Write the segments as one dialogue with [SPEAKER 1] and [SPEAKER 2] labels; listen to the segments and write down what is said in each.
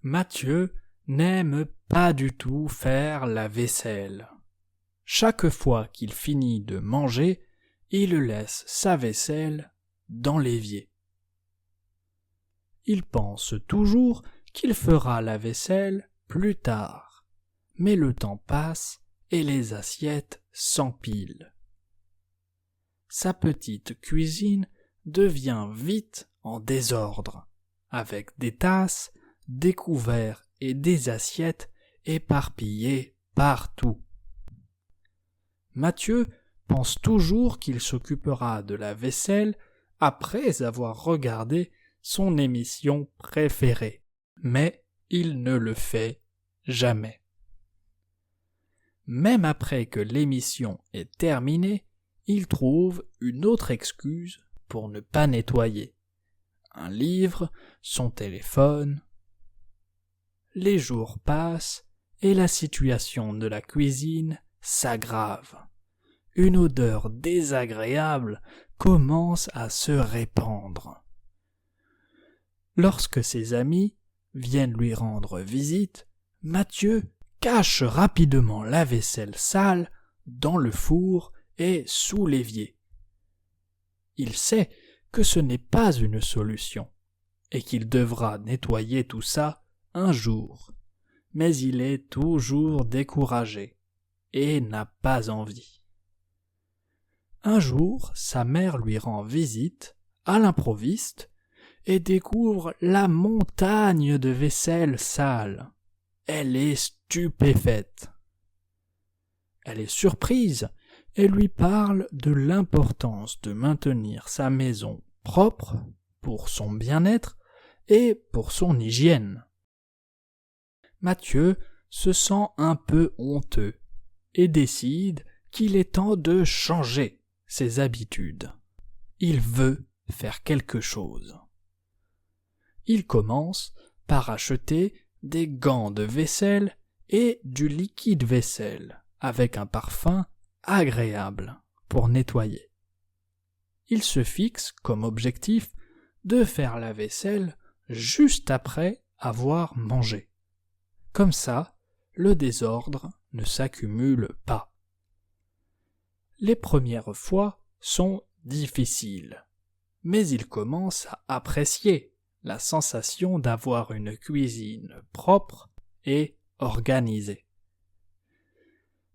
[SPEAKER 1] Mathieu n'aime pas du tout faire la vaisselle. Chaque fois qu'il finit de manger, il laisse sa vaisselle dans l'évier. Il pense toujours qu'il fera la vaisselle plus tard, mais le temps passe et les assiettes s'empilent. Sa petite cuisine devient vite en désordre, avec des tasses, des couverts et des assiettes éparpillées partout. Mathieu pense toujours qu'il s'occupera de la vaisselle après avoir regardé son émission préférée, mais il ne le fait jamais. Même après que l'émission est terminée, il trouve une autre excuse pour ne pas nettoyer. Un livre, son téléphone. Les jours passent et la situation de la cuisine s'aggrave. Une odeur désagréable commence à se répandre. Lorsque ses amis viennent lui rendre visite, Mathieu cache rapidement la vaisselle sale dans le four et sous l'évier. Il sait que ce n'est pas une solution et qu'il devra nettoyer tout ça un jour, mais il est toujours découragé et n'a pas envie. Un jour, sa mère lui rend visite à l'improviste et découvre la montagne de vaisselle sale. Elle est stupéfaite. Elle est surprise et lui parle de l'importance de maintenir sa maison propre pour son bien-être et pour son hygiène. Mathieu se sent un peu honteux et décide qu'il est temps de changer ses habitudes. Il veut faire quelque chose. Il commence par acheter des gants de vaisselle et du liquide vaisselle avec un parfum agréable pour nettoyer. Il se fixe comme objectif de faire la vaisselle juste après avoir mangé. Comme ça, le désordre ne s'accumule pas. Les premières fois sont difficiles, mais il commence à apprécier la sensation d'avoir une cuisine propre et organisée.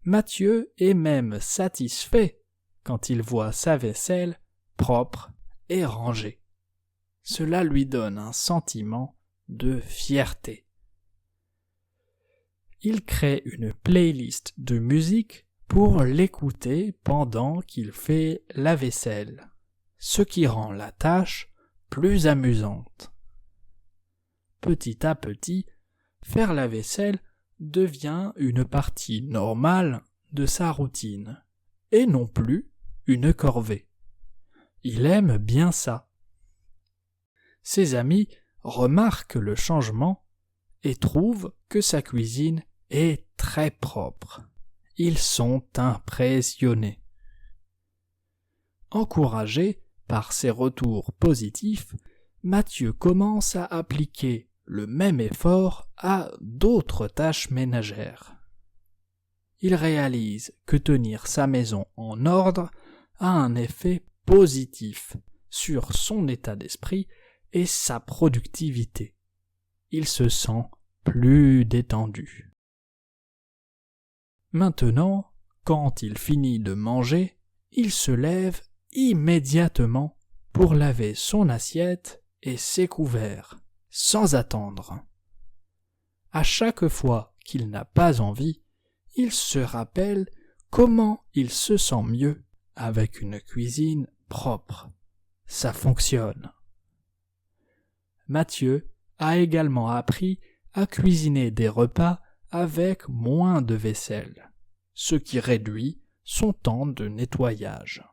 [SPEAKER 1] Mathieu est même satisfait quand il voit sa vaisselle propre et rangée. Cela lui donne un sentiment de fierté. Il crée une playlist de musique pour l'écouter pendant qu'il fait la vaisselle, ce qui rend la tâche plus amusante. Petit à petit, faire la vaisselle devient une partie normale de sa routine, et non plus une corvée. Il aime bien ça. Ses amis remarquent le changement et trouvent que sa cuisine est très propre. Ils sont impressionnés. Encouragé par ces retours positifs, Mathieu commence à appliquer le même effort à d'autres tâches ménagères. Il réalise que tenir sa maison en ordre a un effet positif sur son état d'esprit et sa productivité. Il se sent plus détendu. Maintenant, quand il finit de manger, il se lève immédiatement pour laver son assiette et ses couverts, sans attendre. À chaque fois qu'il n'a pas envie, il se rappelle comment il se sent mieux avec une cuisine propre. Ça fonctionne. Mathieu a également appris à cuisiner des repas avec moins de vaisselle, ce qui réduit son temps de nettoyage.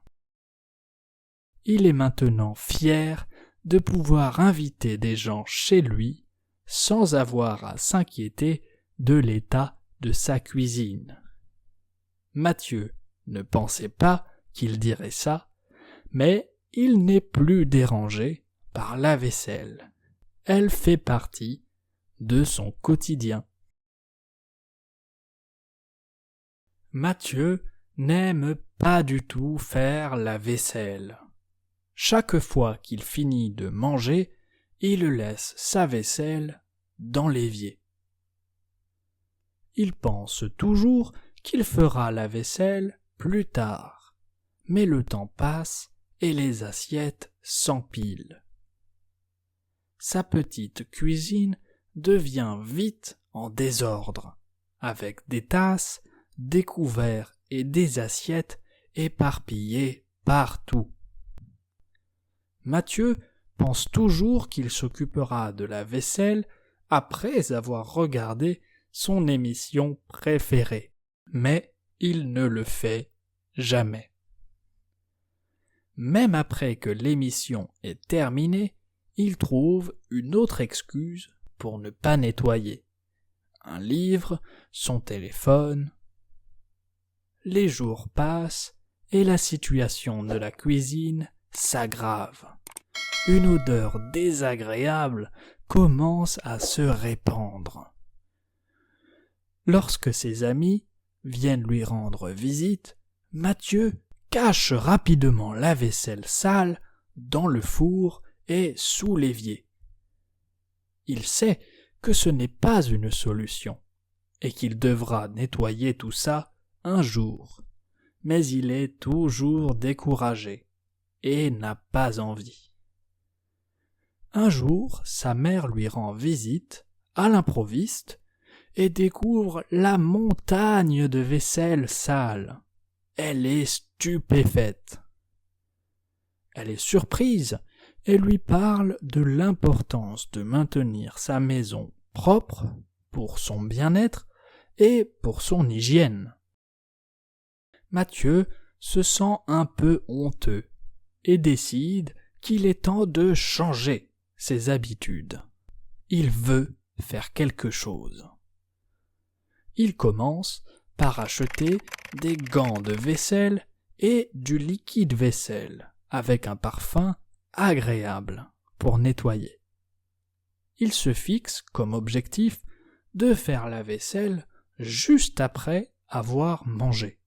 [SPEAKER 1] Il est maintenant fier de pouvoir inviter des gens chez lui sans avoir à s'inquiéter de l'état de sa cuisine. Mathieu ne pensait pas qu'il dirait ça, mais il n'est plus dérangé par la vaisselle. Elle fait partie de son quotidien. Mathieu n'aime pas du tout faire la vaisselle. Chaque fois qu'il finit de manger, il laisse sa vaisselle dans l'évier. Il pense toujours qu'il fera la vaisselle plus tard, mais le temps passe et les assiettes s'empilent. Sa petite cuisine devient vite en désordre, avec des tasses, des couverts et des assiettes éparpillées partout. Mathieu pense toujours qu'il s'occupera de la vaisselle après avoir regardé son émission préférée, mais il ne le fait jamais. Même après que l'émission est terminée, il trouve une autre excuse pour ne pas nettoyer. Un livre, son téléphone. Les jours passent et la situation de la cuisine s'aggrave. Une odeur désagréable commence à se répandre. Lorsque ses amis viennent lui rendre visite, Mathieu cache rapidement la vaisselle sale dans le four et sous l'évier. Il sait que ce n'est pas une solution et qu'il devra nettoyer tout ça un jour, mais il est toujours découragé et n'a pas envie. Un jour, sa mère lui rend visite à l'improviste et découvre la montagne de vaisselle sale. Elle est stupéfaite. Elle est surprise et lui parle de l'importance de maintenir sa maison propre pour son bien-être et pour son hygiène. Mathieu se sent un peu honteux et décide qu'il est temps de changer ses habitudes. Il veut faire quelque chose. Il commence par acheter des gants de vaisselle et du liquide vaisselle avec un parfum agréable pour nettoyer. Il se fixe comme objectif de faire la vaisselle juste après avoir mangé.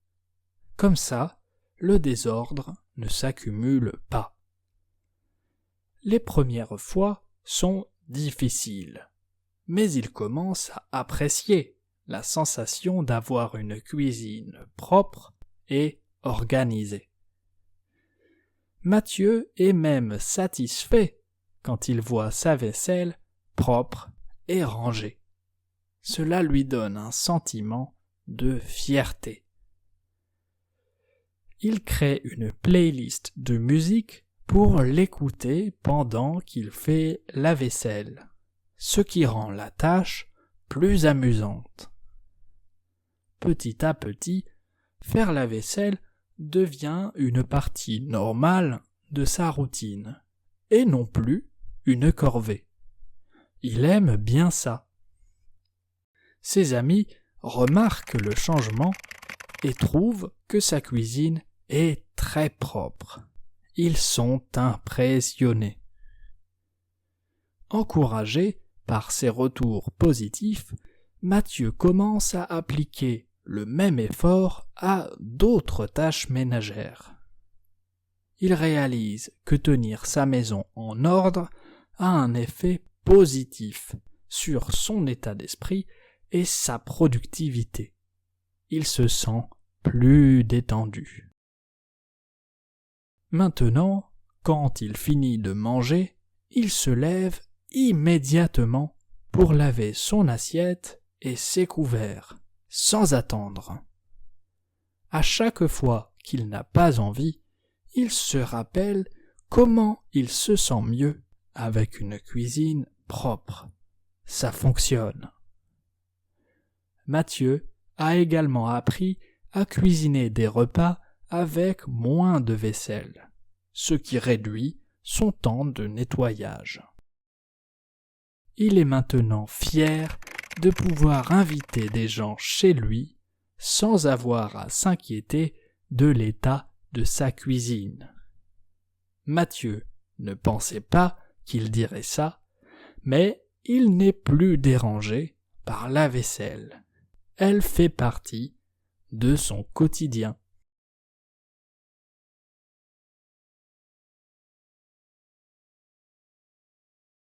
[SPEAKER 1] Comme ça, le désordre ne s'accumule pas. Les premières fois sont difficiles, mais il commence à apprécier la sensation d'avoir une cuisine propre et organisée. Mathieu est même satisfait quand il voit sa vaisselle propre et rangée. Cela lui donne un sentiment de fierté. Il crée une playlist de musique pour l'écouter pendant qu'il fait la vaisselle, ce qui rend la tâche plus amusante. Petit à petit, faire la vaisselle devient une partie normale de sa routine, et non plus une corvée. Il aime bien ça. Ses amis remarquent le changement et trouvent que sa cuisine est très propre. Ils sont impressionnés. Encouragé par ces retours positifs, Mathieu commence à appliquer le même effort à d'autres tâches ménagères. Il réalise que tenir sa maison en ordre a un effet positif sur son état d'esprit et sa productivité. Il se sent plus détendu. Maintenant, quand il finit de manger, il se lève immédiatement pour laver son assiette et ses couverts, sans attendre. À chaque fois qu'il n'a pas envie, il se rappelle comment il se sent mieux avec une cuisine propre. Ça fonctionne. Mathieu a également appris à cuisiner des repas avec moins de vaisselle, ce qui réduit son temps de nettoyage. Il est maintenant fier de pouvoir inviter des gens chez lui sans avoir à s'inquiéter de l'état de sa cuisine. Mathieu ne pensait pas qu'il dirait ça, mais il n'est plus dérangé par la vaisselle. Elle fait partie de son quotidien.